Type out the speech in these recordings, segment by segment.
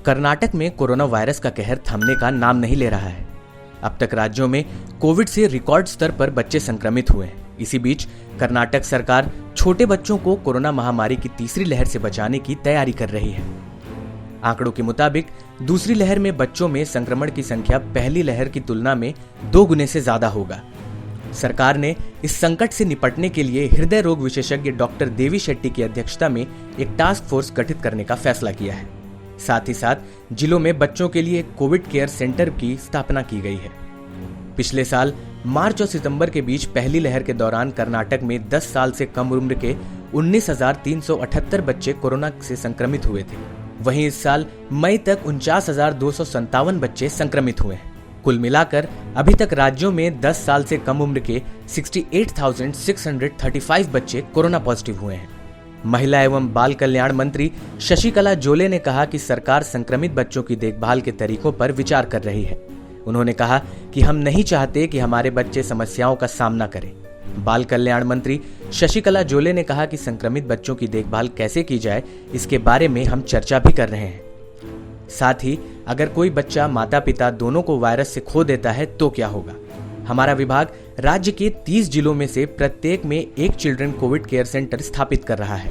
कर्नाटक में corona virus का कहर थमने का नाम नहीं ले रहा है। अब तक राज्यों में कोविड से रिकॉर्ड स्तर पर बच्चे संक्रमित हुए हैं। इसी बीच कर्नाटक सरकार छोटे बच्चों को कोरोना महामारी की तीसरी लहर से बचाने की तैयारी कर रही है। आंकड़ों के मुताबिक दूसरी लहर में बच्चों में संक्रमण की संख्या पहली लहर की तुलना में 2 गुने से ज्यादा होगा। सरकार ने इस संकट से निपटने के लिए हृदय रोग विशेषज्ञ डॉक्टर देवी शेट्टी की अध्यक्षता में एक टास्क फोर्स गठित करने का फैसला किया है। साथ ही साथ जिलों में बच्चों के लिए कोविड केयर सेंटर की स्थापना की गई है। पिछले साल मार्च और सितंबर के बीच पहली लहर के दौरान कर्नाटक में 10 साल से कम उम्र के 19,378 बच्चे कोरोना से संक्रमित हुए थे। वहीं इस साल मई तक 49,257 बच्चे संक्रमित हुए हैं। कुल मिलाकर अभी तक राज्यों में 10 साल से कम उम्र के 68,635 बच्चे कोरोना पॉजिटिव हुए हैं। महिला एवं बाल कल्याण मंत्री शशिकला जोले ने कहा कि सरकार संक्रमित बच्चों की देखभाल के तरीकों पर विचार कर रही है। उन्होंने कहा कि हम नहीं चाहते कि हमारे बच्चे समस्याओं का सामना करें। बाल कल्याण मंत्री शशिकला जोले ने कहा कि संक्रमित बच्चों की देखभाल कैसे की जाए, इसके बारे में हम चर्चा भी कर रहे हैं। साथ ही अगर कोई बच्चा माता पिता दोनों को वायरस से खो देता है तो क्या होगा। हमारा विभाग राज्य के 30 जिलों में से प्रत्येक में एक चिल्ड्रन कोविड केयर सेंटर स्थापित कर रहा है।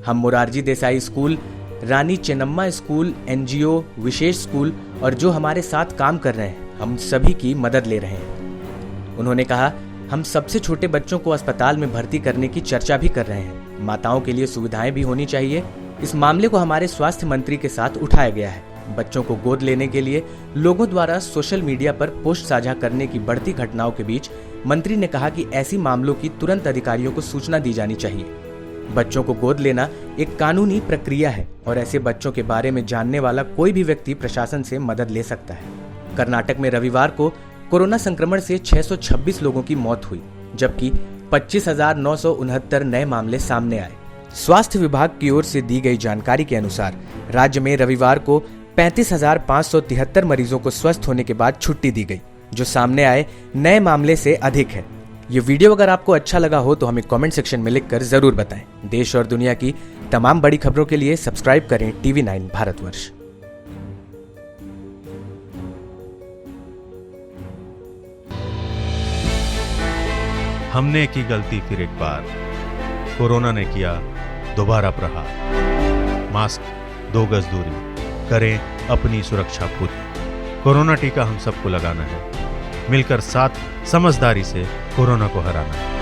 हम Morarji Desai school, Rani Chennamma school, NGO, विशेष स्कूल और जो हमारे साथ काम कर रहे हैं, हम सभी की मदद ले रहे हैं। उन्होंने कहा, हम सबसे छोटे बच्चों को अस्पताल में भर्ती करने की चर्चा भी कर रहे हैं। माताओं के लिए सुविधाएं भी होनी चाहिए। इस मामले को हमारे स्वास्थ्य मंत्री के साथ उठाया गया है। बच्चों को गोद लेने के लिए लोगों द्वारा सोशल मीडिया पर पोस्ट साझा करने की बढ़ती घटनाओं के बीच मंत्री ने कहा कि ऐसी मामलों की तुरंत अधिकारियों को सूचना दी जानी चाहिए। बच्चों को गोद लेना एक कानूनी प्रक्रिया है और ऐसे बच्चों के बारे में जानने वाला कोई भी व्यक्ति प्रशासन से मदद ले सकता है। कर्नाटक में रविवार को कोरोना संक्रमण से 626 लोगों की मौत हुई, जबकि 25,969 नए मामले सामने आए। स्वास्थ्य विभाग की ओर से दी गई जानकारी के अनुसार राज्य में रविवार को 35,573 मरीजों को स्वस्थ होने के बाद छुट्टी दी गई, जो सामने आए नए मामले से अधिक है। ये वीडियो अगर आपको अच्छा लगा हो तो हमें कमेंट सेक्शन में लिखकर जरूर बताएं। देश और दुनिया की तमाम बड़ी खबरों के लिए सब्सक्राइब करें TV9 भारतवर्ष। हमने की गलती फिर एक बार, कोरोना ने किया दोबारा प्रहार। मास्क, 2 गज दूरी, करें अपनी सुरक्षा पूरी। कोरोना टीका हम सबको लगाना है, मिलकर साथ समझदारी से कोरोना को हराना है।